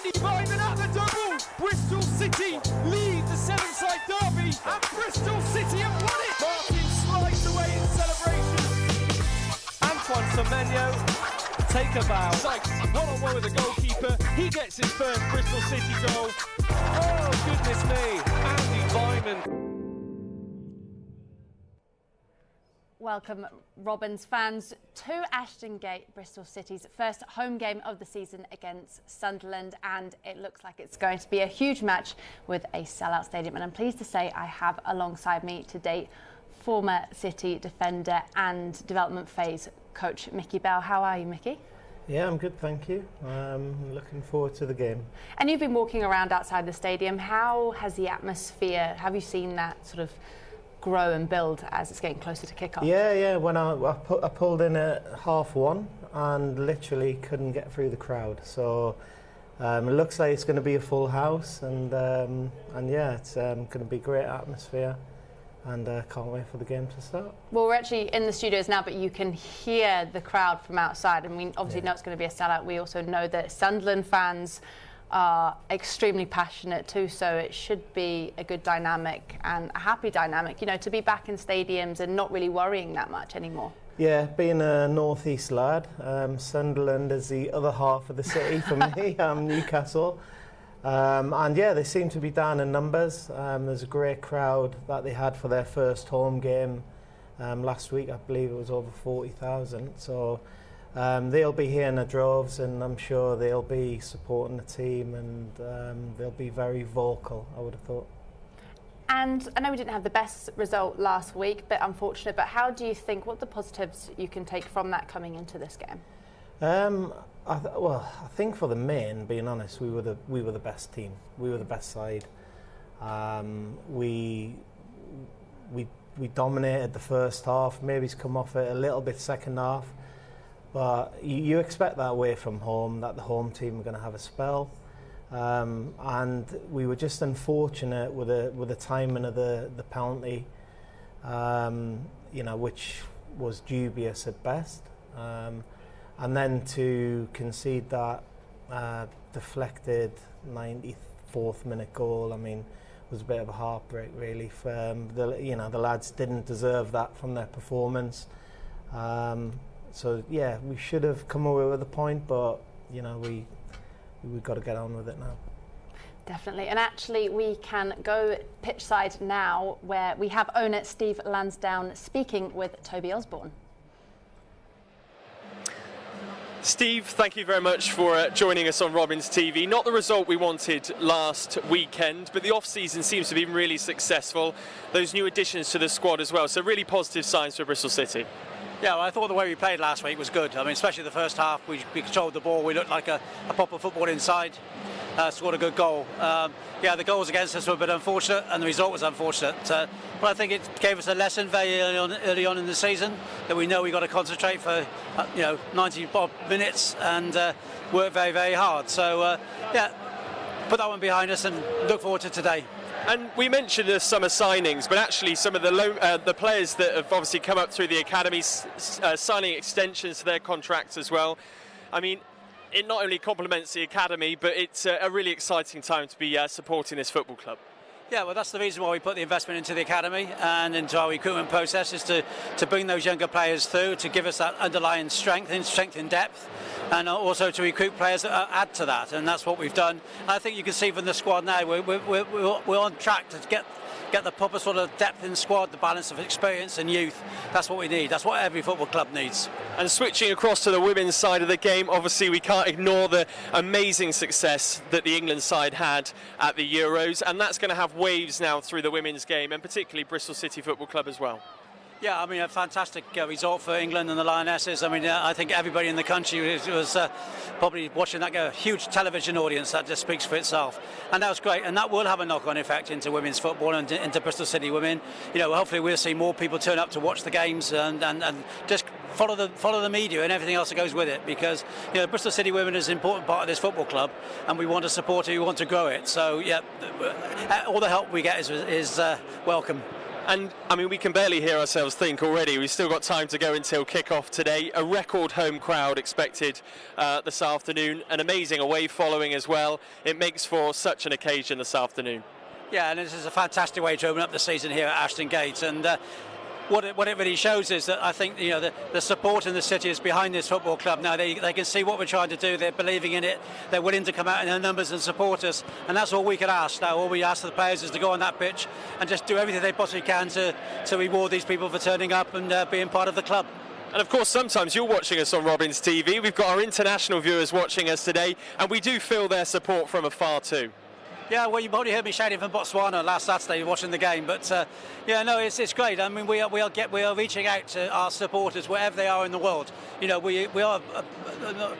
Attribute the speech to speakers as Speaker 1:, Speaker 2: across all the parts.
Speaker 1: Andy Vyman at the double. Bristol City lead the seven-side derby, and Bristol City have won it. Martin slides away in celebration. Antoine Semenyo, take a bow. Sykes, one-on-one with the goalkeeper. He gets his first Bristol City goal. Oh, goodness me, Andy Vyman.
Speaker 2: Welcome, Robins fans, to Ashton Gate, Bristol City's first home game of the season against Sunderland, and it looks like it's going to be a huge match with a sellout stadium. And I'm pleased to say I have alongside me today former City defender and development phase coach Mickey Bell. How are you, Mickey?
Speaker 3: Yeah, I'm good, thank you. Looking forward to the game.
Speaker 2: And you've been walking around outside the stadium. How has the atmosphere, have you seen that sort of grow and build as it's getting closer to kick-off?
Speaker 3: Yeah. When I pulled in at 1:30 and literally couldn't get through the crowd. So it looks like it's going to be a full house, and yeah, it's going to be great atmosphere, and can't wait for the game to start.
Speaker 2: Well, we're actually in the studios now, but you can hear the crowd from outside, and we obviously know it's going to be a sellout. We also know that Sunderland fans are extremely passionate too, so it should be a good dynamic and a happy dynamic, you know, to be back in stadiums and not really worrying that much anymore.
Speaker 3: Yeah, being a northeast lad, Sunderland is the other half of the city for me. Newcastle, and yeah, they seem to be down in numbers. There's a great crowd that they had for their first home game last week. I believe it was over 40,000. So they'll be here in the droves, and I'm sure they'll be supporting the team, and they'll be very vocal, I would have thought.
Speaker 2: And I know we didn't have the best result last week, but unfortunate. But how do you think, what are the positives you can take from that coming into this game?
Speaker 3: I think for the main, being honest, we were the best team. We were the best side. We dominated the first half. Maybe it's come off it a little bit second half. But you expect that away from home, that the home team are going to have a spell, and we were just unfortunate with the timing of the penalty, which was dubious at best, and then to concede that deflected 94th minute goal. I mean, was a bit of a heartbreak really. The lads didn't deserve that from their performance. So yeah, we should have come away with a point, but we've got to get on with it now.
Speaker 2: Definitely, and actually we can go pitch side now, where we have owner Steve Lansdowne speaking with Toby Osborne.
Speaker 1: Steve, thank you very much for joining us on Robins TV. Not the result we wanted last weekend, but the off-season seems to be really successful. Those new additions to the squad as well, so really positive signs for Bristol City.
Speaker 4: Yeah, well, I thought the way we played last week was good. I mean, especially the first half, we controlled the ball. We looked like a proper football inside. Scored a good goal. Yeah, the goals against us were a bit unfortunate, and the result was unfortunate. But I think it gave us a lesson very early on in the season that we know we've got to concentrate for 90 minutes and work very, very hard. So yeah, put that one behind us and look forward to today.
Speaker 1: And we mentioned the summer signings, but actually some of the players that have obviously come up through the academies, signing extensions to their contracts as well. I mean, it not only complements the academy, but it's a really exciting time to be supporting this football club.
Speaker 4: Yeah, well, that's the reason why we put the investment into the academy and into our recruitment process, is to bring those younger players through, to give us that underlying strength in depth, and also to recruit players that add to that, and that's what we've done. And I think you can see from the squad now we're on track to get the proper sort of depth in the squad, the balance of experience and youth. That's what we need. That's what every football club needs.
Speaker 1: And switching across to the women's side of the game, obviously we can't ignore the amazing success that the England side had at the Euros, and that's going to have waves now through the women's game, and particularly Bristol City Football Club as well.
Speaker 4: Yeah, I mean, a fantastic result for England and the Lionesses. I mean, I think everybody in the country was probably watching that go. A huge television audience, that just speaks for itself. And that was great. And that will have a knock-on effect into women's football and into Bristol City women. Hopefully we'll see more people turn up to watch the games and just follow the media and everything else that goes with it. Because, Bristol City women is an important part of this football club, and we want to support it, we want to grow it. So, yeah, all the help we get is welcome.
Speaker 5: And, I mean, we can barely hear ourselves think already. We've still got time to go until kick-off today. A record home crowd expected this afternoon. An amazing away following as well. It makes for such an occasion this afternoon.
Speaker 4: Yeah, and this is a fantastic way to open up the season here at Ashton Gate. And what it really shows is that I think the support in the city is behind this football club now. They can see what we're trying to do. They're believing in it. They're willing to come out in their numbers and support us. And that's all we can ask now. All we ask of the players is to go on that pitch and just do everything they possibly can to reward these people for turning up and being part of the club.
Speaker 5: And of course, sometimes you're watching us on Robins TV. We've got our international viewers watching us today, and we do feel their support from afar too.
Speaker 4: Yeah, well, you probably heard me shouting from Botswana last Saturday watching the game, but yeah, no, it's great. I mean, we are reaching out to our supporters wherever they are in the world. We are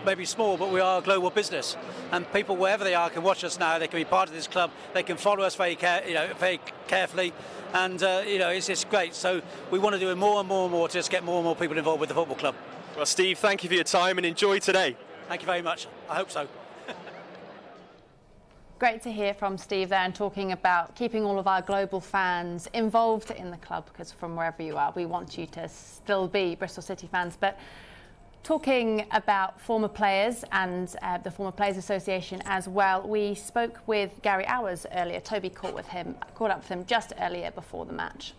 Speaker 4: maybe small, but we are a global business, and people wherever they are can watch us now. They can be part of this club. They can follow us very carefully, and it's just great. So we want to do more and more and more to just get more and more people involved with the football club.
Speaker 5: Well, Steve, thank you for your time and enjoy today.
Speaker 4: Thank you very much. I hope so.
Speaker 2: Great to hear from Steve there and talking about keeping all of our global fans involved in the club, because from wherever you are, we want you to still be Bristol City fans. But talking about former players and the Former Players Association as well, we spoke with Gary Hours earlier. Toby caught up with him just earlier before the match.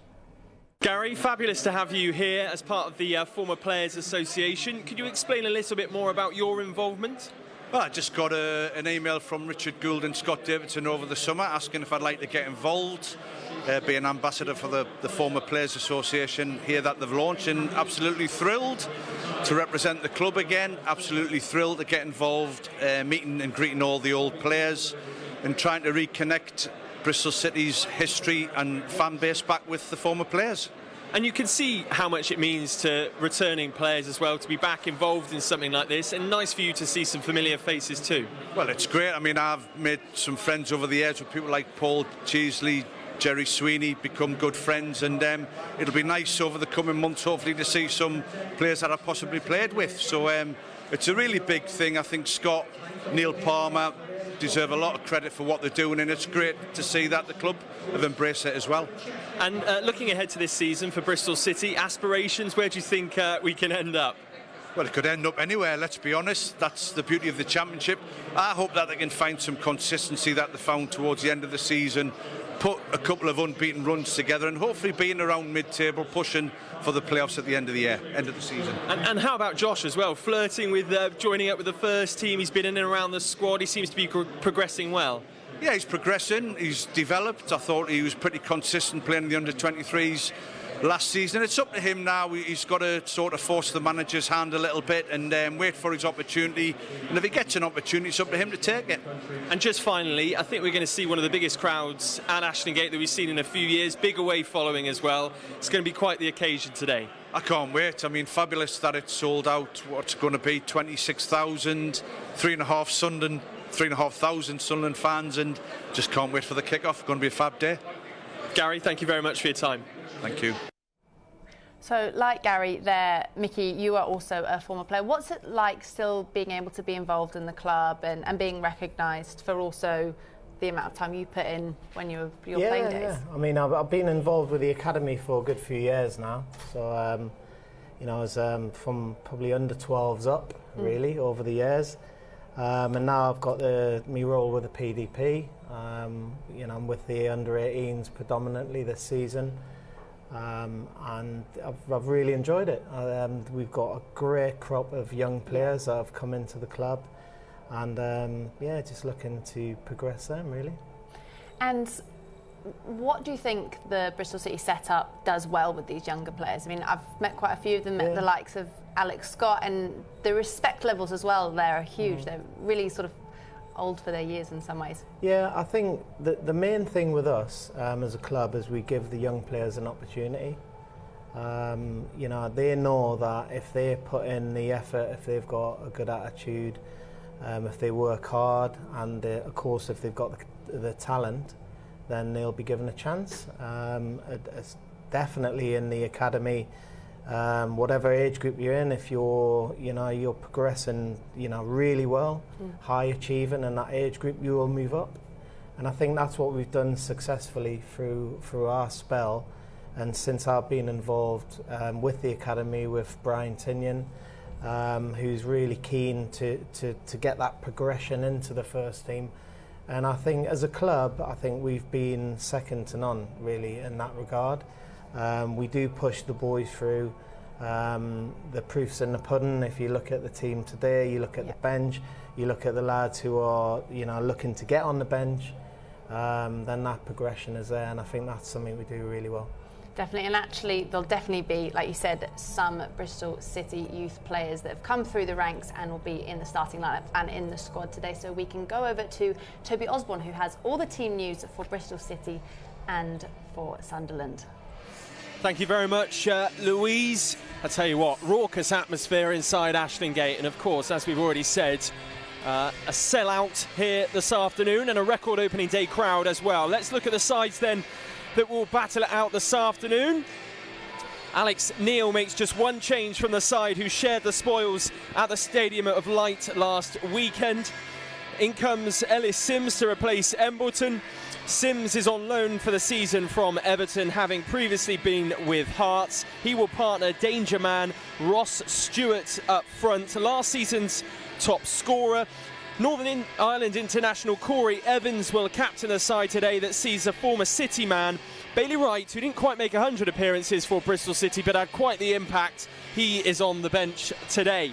Speaker 5: Gary, fabulous to have you here as part of the Former Players Association. Could you explain a little bit more about your involvement?
Speaker 6: Well, I just got an email from Richard Gould and Scott Davidson over the summer asking if I'd like to get involved, be an ambassador for the Former Players Association here that they've launched, and absolutely thrilled to represent the club again, absolutely thrilled to get involved, meeting and greeting all the old players and trying to reconnect Bristol City's history and fan base back with the former players.
Speaker 5: And you can see how much it means to returning players as well to be back involved in something like this, and nice for you to see some familiar faces too. Well,
Speaker 6: it's great. I mean, I've made some friends over the years with people like Paul Cheesley, Jerry Sweeney, become good friends, and it'll be nice over the coming months hopefully to see some players that I've possibly played with. So it's a really big thing. I think Scott, Neil Palmer deserve a lot of credit for what they're doing, and it's great to see that the club have embraced it as well.
Speaker 5: And looking ahead to this season for Bristol City, aspirations, where do you think we can end up?
Speaker 6: Well, it could end up anywhere, let's be honest. That's the beauty of the Championship. I hope that they can find some consistency that they found towards the end of the season, put a couple of unbeaten runs together, and hopefully being around mid-table, pushing for the playoffs at the end of the year, end of the season.
Speaker 5: And how about Josh as well, flirting with joining up with the first team? He's been in and around the squad. He seems to be progressing well.
Speaker 6: Yeah, he's progressing. He's developed. I thought he was pretty consistent playing in the under-23s last season. It's up to him now. He's got to sort of force the manager's hand a little bit and wait for his opportunity. And if he gets an opportunity, it's up to him to take it.
Speaker 5: And just finally, I think we're going to see one of the biggest crowds at Ashton Gate that we've seen in a few years. Big away following as well. It's going to be quite the occasion today.
Speaker 6: I can't wait. I mean, fabulous that it's sold out. What's going to be 26,000, 3,500 Sunderland fans, and just can't wait for the kick-off. Going to be a fab day.
Speaker 5: Gary, thank you very much for your time.
Speaker 6: Thank you.
Speaker 2: So, like Gary there, Mickey, you are also a former player. What's it like still being able to be involved in the club and being recognised for also the amount of time you put in when you were your playing days?
Speaker 3: Yeah, I mean, I've been involved with the academy for a good few years now. So, you know, I was from probably under 12s up, really, over the years. And now I've got my role with the PDP. You know, I'm with the under 18s predominantly this season. And I've really enjoyed it. We've got a great crop of young players that have come into the club, and yeah, just looking to progress them really.
Speaker 2: And what do you think the Bristol City setup does well with these younger players? I mean, I've met quite a few of them, met the likes of Alex Scott, and the respect levels as well there are huge. They're really sort of old for their years in some ways.
Speaker 3: Yeah, I think the main thing with us as a club is we give the young players an opportunity. You know, they know that if they put in the effort, if they've got a good attitude, if they work hard, and of course if they've got the talent, then they'll be given a chance. It's definitely in the academy. Whatever age group you're in, if you're progressing, really well, high achieving in that age group, you will move up. And I think that's what we've done successfully through our spell And since I've been involved with the academy with Brian Tinian, who's really keen to get that progression into the first team. And I think as a club, I think we've been second to none really in that regard. We do push the boys through. The proof's in the pudding. If you look at the team today, you look at the bench, you look at the lads who are looking to get on the bench, then that progression is there, and I think that's something we do really well.
Speaker 2: Definitely, and actually there'll definitely be, like you said, some Bristol City youth players that have come through the ranks and will be in the starting lineup and in the squad today. So we can go over to Toby Osborne, who has all the team news for Bristol City and for Sunderland.
Speaker 5: Thank you very much, Louise. I tell you what, raucous atmosphere inside Ashton Gate, and of course, as we've already said, a sellout here this afternoon and a record opening day crowd as well. Let's look at the sides then that will battle it out this afternoon. Alex Neil makes just one change from the side who shared the spoils at the Stadium of Light last weekend. In comes Ellis Sims to replace Embleton. Sims is on loan for the season from Everton, having previously been with Hearts. He will partner danger man Ross Stewart up front, last season's top scorer. Northern Ireland international Corey Evans will captain a side today that sees a former City man, Bailey Wright, who didn't quite make 100 appearances for Bristol City but had quite the impact. He is on the bench today.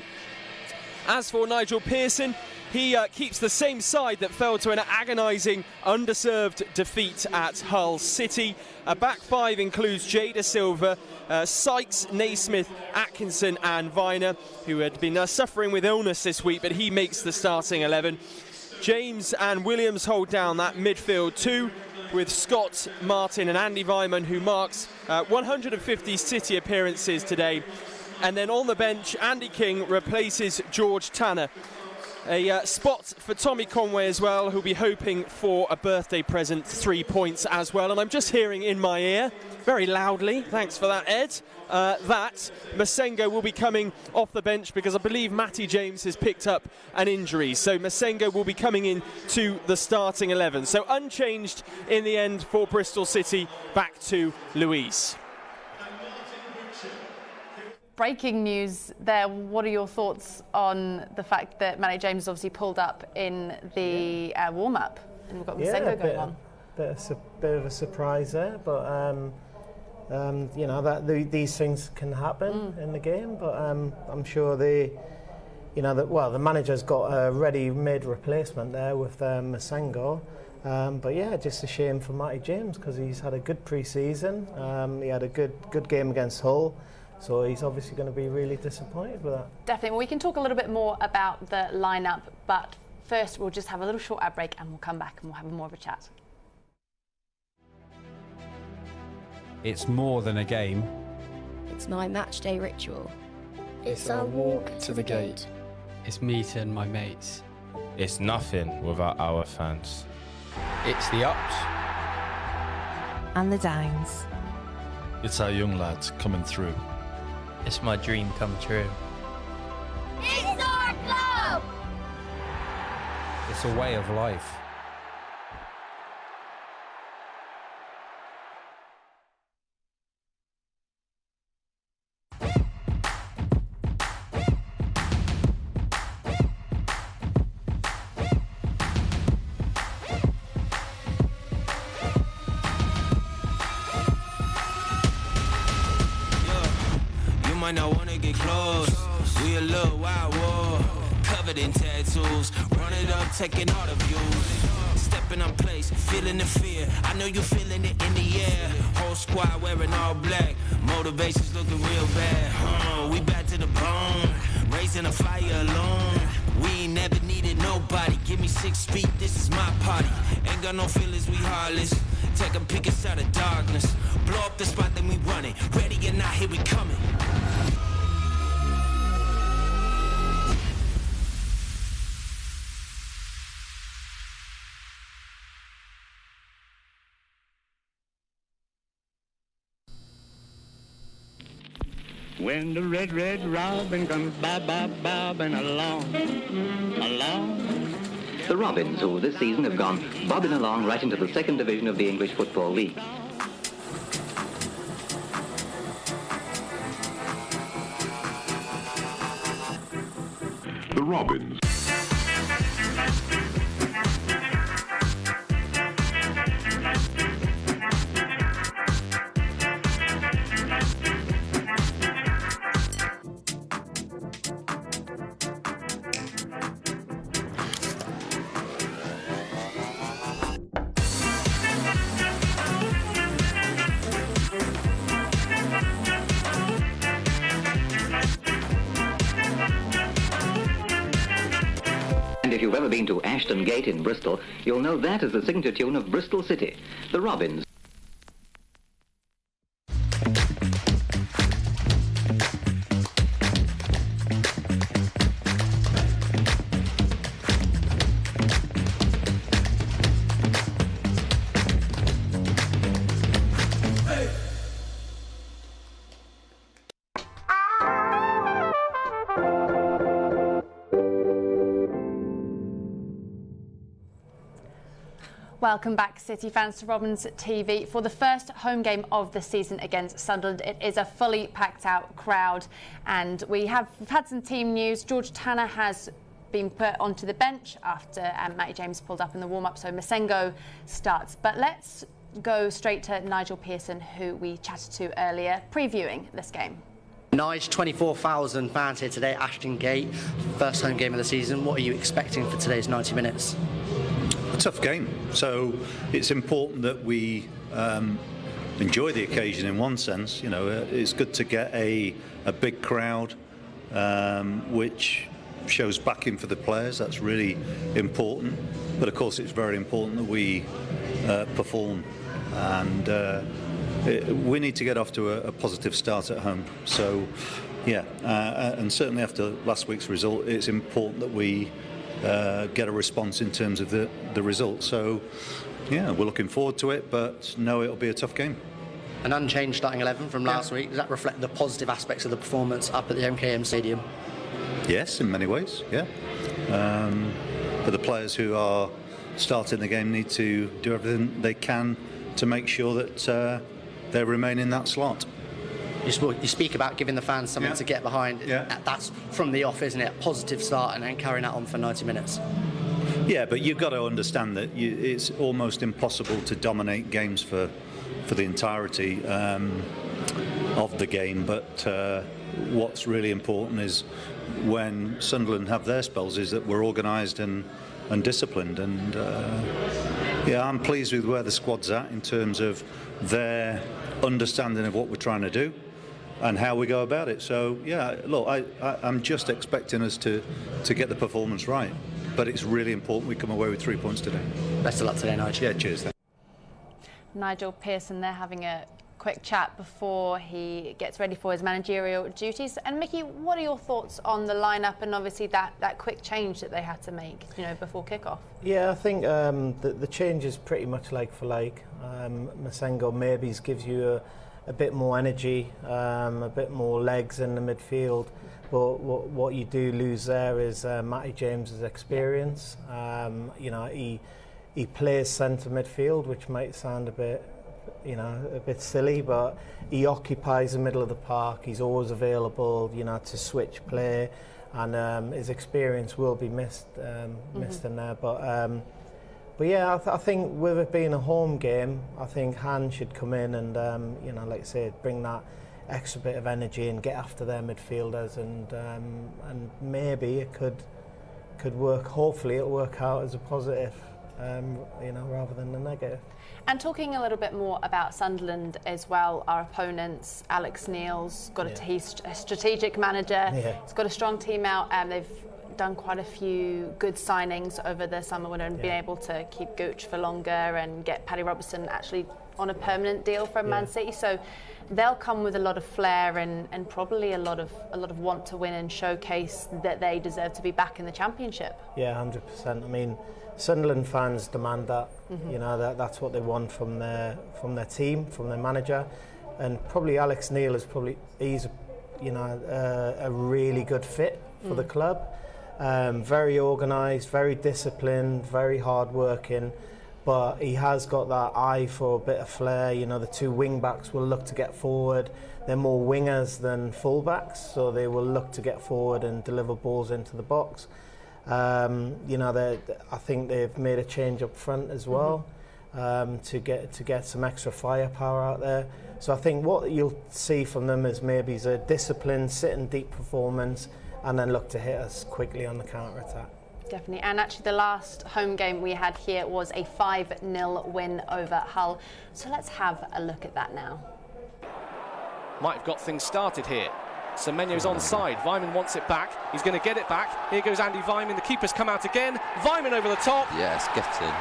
Speaker 5: As for Nigel Pearson, he keeps the same side that fell to an agonising, underserved defeat at Hull City. A back five includes Jada Silva, Sykes, Naismith, Atkinson and Viner, who had been suffering with illness this week, but he makes the starting 11. James and Williams hold down that midfield too, with Scott, Martin and Andy Vyman, who marks 150 City appearances today. And then on the bench, Andy King replaces George Tanner. A spot for Tommy Conway as well, who'll be hoping for a birthday present, 3 points as well. And I'm just hearing in my ear, very loudly, thanks for that, Ed, that Masengo will be coming off the bench because I believe Matty James has picked up an injury. So Masengo will be coming in to the starting 11. So unchanged in the end for Bristol City. Back to Louise.
Speaker 2: Breaking news there. What are your thoughts on the fact that Matty James obviously pulled up in the warm-up and we've got Masengo going on?
Speaker 3: Bit of a surprise there, but these things can happen in the game. But I'm sure the manager's got a ready-made replacement there with Masengo. But yeah, just a shame for Matty James because he's had a good pre-season. He had a good game against Hull. So he's obviously going to be really disappointed with that.
Speaker 2: Definitely. Well, we can talk a little bit more about the lineup, but first we'll just have a little short ad break and we'll come back and we'll have more of a chat.
Speaker 7: It's more than a game.
Speaker 8: It's my match day ritual.
Speaker 9: It's our walk to the gate.
Speaker 10: It's meeting my mates.
Speaker 11: It's nothing without our fans.
Speaker 10: It's the ups
Speaker 12: and the downs.
Speaker 11: It's our young lads coming through.
Speaker 13: It's my dream come true.
Speaker 9: It's our club!
Speaker 7: It's a way of life.
Speaker 14: Might not wanna get close. We a little wild war, covered in tattoos. Run it up, taking all the views. Stepping on place, feeling the fear. I know you feeling it in the air. Whole squad wearing all black. Motivation's looking real bad. We back to the bone, raising a fire alone. We ain't never needed nobody. Give me 6 feet, this is my party. Ain't got no feelings, we heartless. Take a peek inside the darkness. Blow up the spot, then we run it. Ready or not, here we coming.
Speaker 15: When the red robin comes bobbing along.
Speaker 16: The Robins, who this season have gone bobbing along right into the second division of the English Football League.
Speaker 17: The Robins.
Speaker 16: And if you've ever been to Ashton Gate in Bristol, you'll know that as the signature tune of Bristol City, the Robins.
Speaker 2: Welcome back, City fans, to Robins TV. For the first home game of the season against Sunderland, it is a fully packed out crowd, and we've had some team news. George Tanner has been put onto the bench after Matty James pulled up in the warm-up, so Masengo starts. But let's go straight to Nigel Pearson, who we chatted to earlier, previewing this game.
Speaker 18: Nige, 24,000 fans here today, Ashton Gate, first home game of the season. What are you expecting for today's 90 minutes?
Speaker 19: A tough game, so it's important that we enjoy the occasion in one sense. You know, it's good to get a big crowd, which shows backing for the players. That's really important. But of course, it's very important that we perform, and we need to get off to a positive start at home. So, yeah, and certainly after last week's result, it's important that we get a response in terms of the result. So, yeah, we're looking forward to it, but no, it'll be a tough game.
Speaker 18: An unchanged starting 11 from last week. Does that reflect the positive aspects of the performance up at the MKM Stadium?
Speaker 19: Yes, in many ways, yeah. But the players who are starting the game need to do everything they can to make sure that they remain in that slot.
Speaker 18: You speak about giving the fans something to get behind. Yeah. That's from the off, isn't it? A positive start and then carrying that on for 90 minutes.
Speaker 19: Yeah, but you've got to understand that it's almost impossible to dominate games for the entirety of the game. But what's really important is when Sunderland have their spells is that we're organised and disciplined. And yeah, I'm pleased with where the squad's at in terms of their understanding of what we're trying to do and how we go about it. So yeah, look, I'm just expecting us to get the performance right, but it's really important we come away with 3 points today.
Speaker 18: Best of luck today, Nigel.
Speaker 19: Yeah, cheers.
Speaker 2: Nigel Pearson there having a quick chat before he gets ready for his managerial duties. And Mickey, what are your thoughts on the lineup and obviously that quick change that they had to make, you know, before kickoff?
Speaker 3: Yeah, I think the change is pretty much like for like. Masengo maybe gives you a bit more energy, a bit more legs in the midfield. But what you do lose there is Matty James's experience. You know, he plays centre midfield, which might sound a bit silly, but he occupies the middle of the park. He's always available, you know, to switch play, and his experience will be missed in there. But yeah, I think with it being a home game, I think Han should come in and you know, like I say, bring that extra bit of energy and get after their midfielders, and maybe it could work. Hopefully, it'll work out as a positive, you know, rather than a negative.
Speaker 2: And talking a little bit more about Sunderland as well, our opponents, Alex Neil's got a strategic manager. He's got a strong team out, and they've done quite a few good signings over the summer winter and been able to keep Gooch for longer and get Paddy Robertson actually on a permanent deal from Man City. So they'll come with a lot of flair and probably a lot of want to win and showcase that they deserve to be back in the Championship.
Speaker 3: Yeah, 100%. I mean, Sunderland fans demand that. You know, that's what they want from their team, from their manager, and probably Alex Neil he's a really good fit for the club. Very organised, very disciplined, very hard working, but he has got that eye for a bit of flair. You know, the two wing backs will look to get forward. They're more wingers than full backs, so they will look to get forward and deliver balls into the box. You know, I think they've made a change up front as well, to get some extra firepower out there. So I think what you'll see from them is maybe a disciplined, sitting deep performance, and then look to hit us quickly on the counter-attack.
Speaker 2: Definitely, and actually the last home game we had here was a 5-0 win over Hull. So let's have a look at that now.
Speaker 17: Might have got things started here. Semenyo's onside. Weimann wants it back. He's going to get it back. Here goes Andy Weimann. The keeper's come out again. Weimann over the top.
Speaker 20: Yes, get in.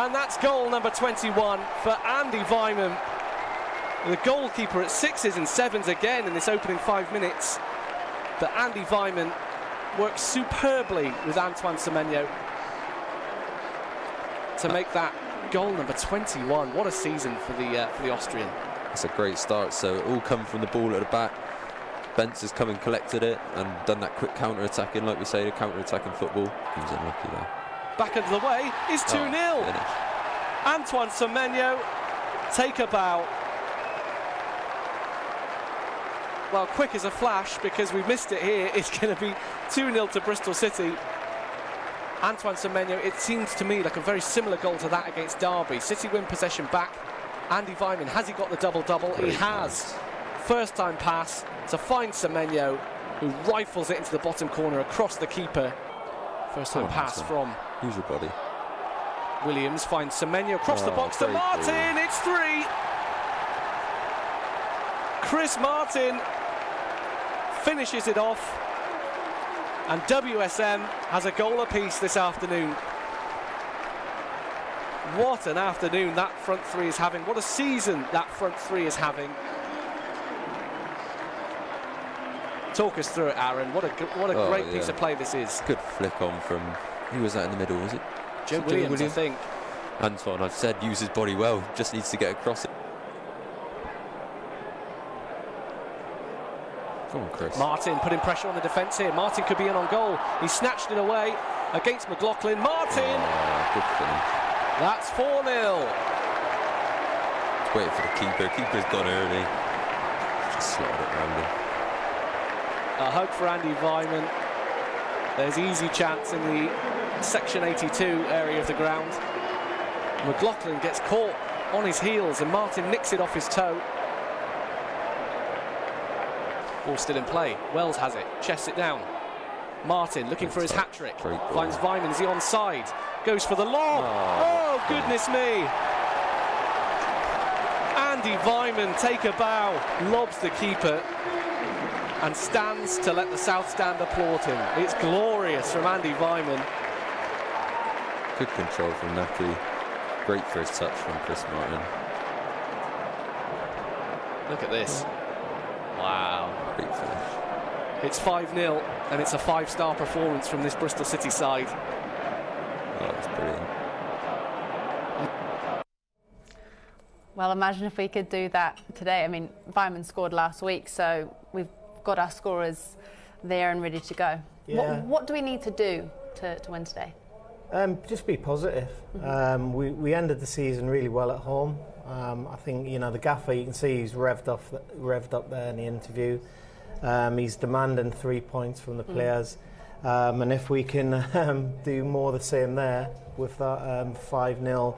Speaker 17: And that's goal number 21 for Andy Weimann. The goalkeeper at 6s and 7s again in this opening 5 minutes. But Andy Weimann works superbly with Antoine Semenyo to make that goal number 21. What a season for the Austrian.
Speaker 20: It's a great start. So it all come from the ball at the back. Bentz has come and collected it and done that quick counter-attacking, like we say, the counter-attacking football. He was unlucky there.
Speaker 17: Back of the way is 2-0. Antoine Semenyo, take a bow. Well, quick as a flash, because we've missed it here. It's going to be 2-0 to Bristol City. Antoine Semenyo, it seems to me like a very similar goal to that against Derby. City win possession back. Andy Weimann, has he got the double-double? He has. First time pass to find Semenyo, who rifles it into the bottom corner across the keeper. First time pass from
Speaker 20: Use your body.
Speaker 17: Williams, finds Semenyo across the box to Martin. It's 3. Chris Martin finishes it off, and WSM has a goal apiece this afternoon. What an afternoon that front three is having. What a season that front three is having. Talk us through it, Aaron. What a great piece of play this is.
Speaker 20: Good flick on from, who was that in the middle, was it?
Speaker 17: Joe Williams, I think.
Speaker 20: Antoine, I've said, use his body well, just needs to get across it. Come on, Chris.
Speaker 17: Martin putting pressure on the defence here. Martin could be in on goal. He snatched it away against McLaughlin. Martin!
Speaker 20: Good finish.
Speaker 17: That's 4-0.
Speaker 20: Waiting for the keeper. Keeper's gone early. Just slotted it around him.
Speaker 17: A hug for Andy Weimann. There's easy chance in the section 82 area of the ground. McLaughlin gets caught on his heels and Martin nicks it off his toe. Ball still in play. Wells has it, chests it down. Martin looking for his hat-trick. Finds Weimann, is he onside? Goes for the lob. Oh, goodness me. Andy Weimann, take a bow, lobs the keeper and stands to let the South Stand applaud him. It's glorious from Andy Weimann.
Speaker 20: Good control from Naki. Great first touch from Chris Martin.
Speaker 17: Look at this. Wow.
Speaker 20: Great finish.
Speaker 17: It's 5-0 and it's a 5-star performance from this Bristol City side.
Speaker 20: Oh, that's brilliant.
Speaker 2: Well, imagine if we could do that today. I mean, Weimann scored last week, so we've got our scorers there and ready to go.
Speaker 3: Yeah.
Speaker 2: What do we need to do to win today?
Speaker 3: Just be positive. We ended the season really well at home. I think, you know, the gaffer, you can see he's revved up there in the interview. He's demanding 3 points from the players. And if we can do more of the same there with that 5-0,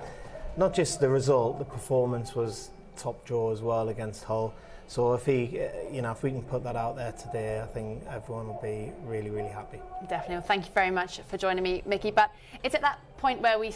Speaker 3: not just the result, the performance was top draw as well against Hull. So if we can put that out there today, I think everyone will be really, really happy.
Speaker 2: Definitely. Well, thank you very much for joining me, Mickey. But it's at that point where we